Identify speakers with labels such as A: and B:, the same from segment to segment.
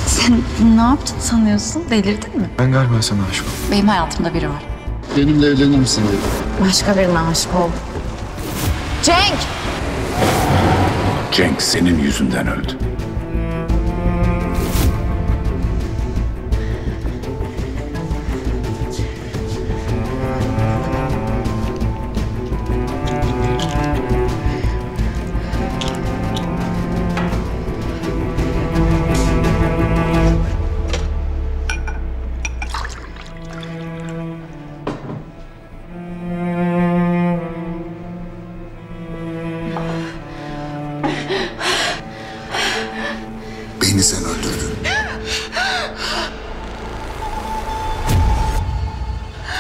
A: Sen ne yaptın sanıyorsun? Delirdin mi?
B: Ben galiba sana aşık oldum.
A: Benim hayatımda biri var.
C: Benimle evlenir misin dedi.
A: Başka birine aşık oldum. Cenk!
D: Cenk senin yüzünden öldü.
E: Beni sen öldürdün.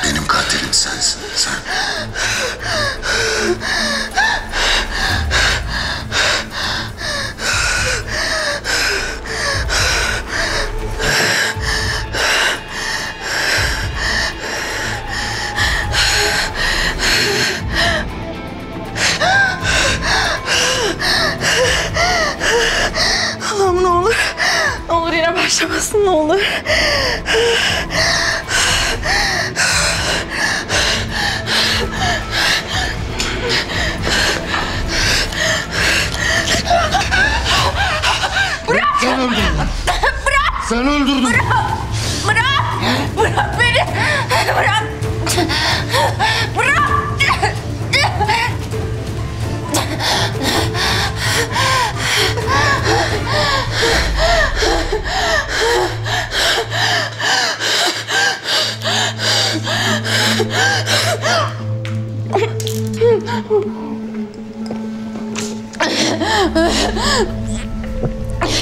E: Benim katilim sensin, sen.
A: Allah'ım ne olur. Ne olur yine başlamasın ne olur.
C: Sen öldürdün.
A: Bırak!
C: Sen öldürdün.
A: Bırak! Bırak beni! Bırak! Bırak!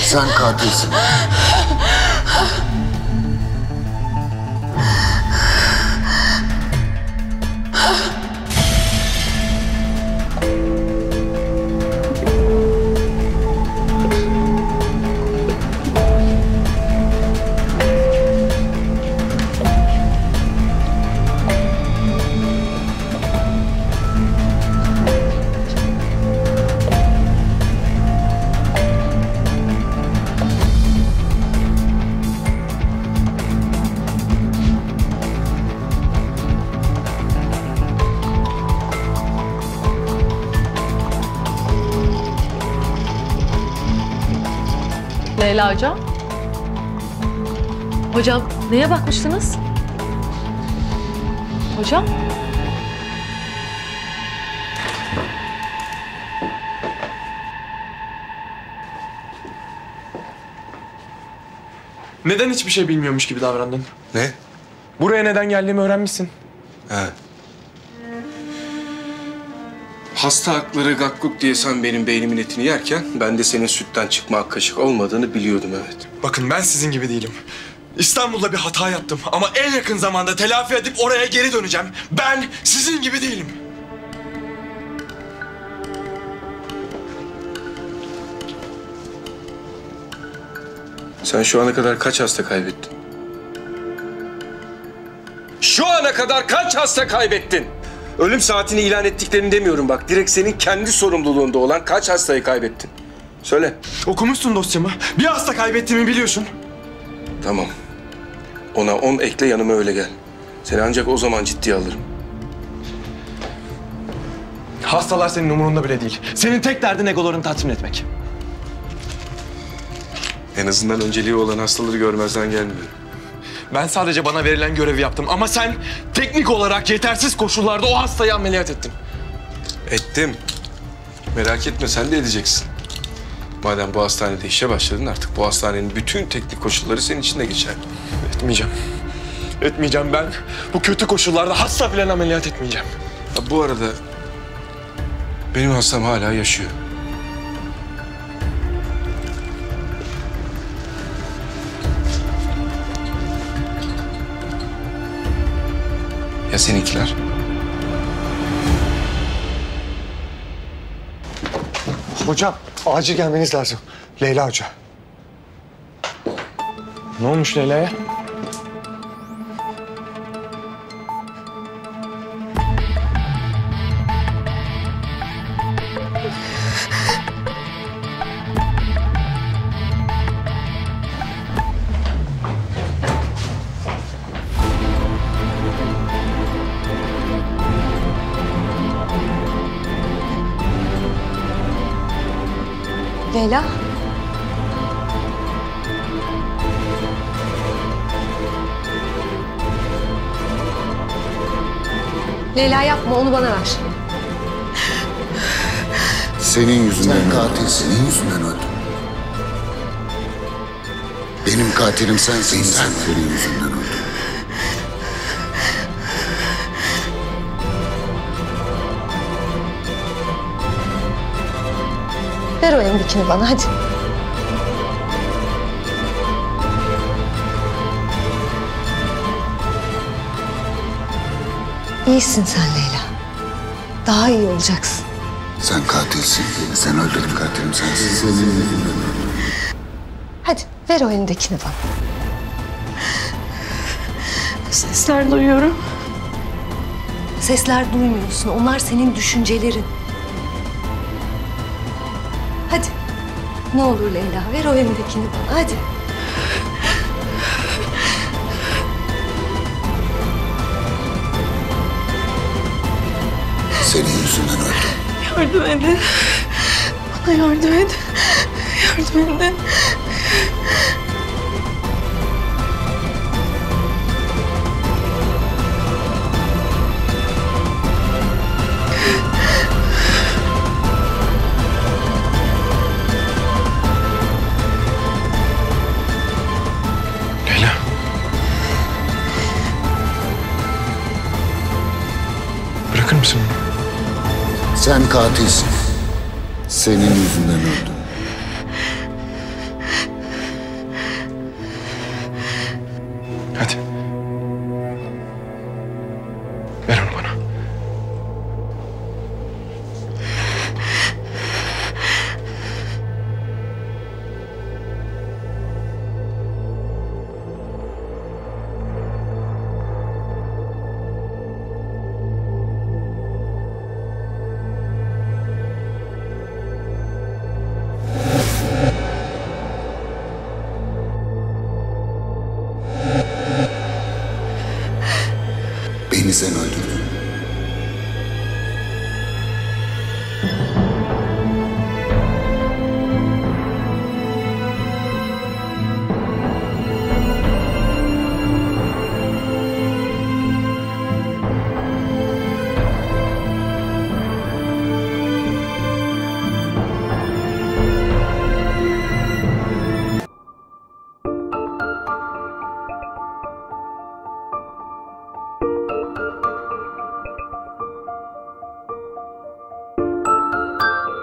E: Sen katilsin.
F: Leyla hocam. Hocam neye bakmıştınız? Hocam?
B: Neden hiçbir şey bilmiyormuş gibi davrandın?
G: Ne?
B: Buraya neden geldiğimi öğrenmişsin.
G: He. Hasta hakları gakkuk diye sen benim beynimin etini yerken ben de senin sütten çıkma ak kaşık olmadığını biliyordum, evet.
B: Bakın ben sizin gibi değilim. İstanbul'da bir hata yaptım ama en yakın zamanda telafi edip oraya geri döneceğim. Ben sizin gibi değilim.
G: Sen şu ana kadar kaç hasta kaybettin? Şu ana kadar kaç hasta kaybettin? Ölüm saatini ilan ettiklerini demiyorum bak. Direkt senin kendi sorumluluğunda olan kaç hastayı kaybettin? Söyle.
B: Okumuşsun dosyamı. Bir hasta kaybettiğimi biliyorsun.
G: Tamam. Ona 10 ekle, yanıma öyle gel. Seni ancak o zaman ciddiye alırım.
B: Hastalar senin umurunda bile değil. Senin tek derdin egolarını tatmin etmek.
G: En azından önceliği olan hastaları görmezden gelmiyorum.
B: Ben sadece bana verilen görevi yaptım ama sen teknik olarak yetersiz koşullarda o hastayı ameliyat ettin.
G: Ettim. Merak etme, sen de edeceksin. Madem bu hastanede işe başladın, artık bu hastanenin bütün teknik koşulları senin için de geçerli.
B: Etmeyeceğim. Etmeyeceğim ben. Bu kötü koşullarda hasta falan ameliyat etmeyeceğim.
G: Ha, bu arada benim hastam hala yaşıyor. Ya seninkiler?
C: Hocam acil gelmeniz lazım. Leyla Hoca.
B: Ne olmuş Leyla'ya?
A: Leyla. Leyla yapma, onu bana ver.
E: Senin yüzünden katil senin yüzünden öldü. Benim katilim sensin. Senin yüzünden öldü.
A: Ver o elindekini bana, hadi. İyisin sen Leyla. Daha iyi olacaksın.
E: Sen katilsin. Sen öldürdün, katilim sensin. Senin yüzünden öldü.
A: Hadi ver o elindekini bana.
D: Sesler duyuyorum.
A: Sesler duymuyorsun. Onlar senin düşüncelerin. Hadi. Ne olur Leyla, ver o elindekini bana, hadi.
E: Senin yüzünden öldü.
D: Yardım edin. Bana yardım edin. Yardım edin.
B: Leyla. Bırakır mısın beni?
E: Sen katilsin. Senin yüzünden öldü.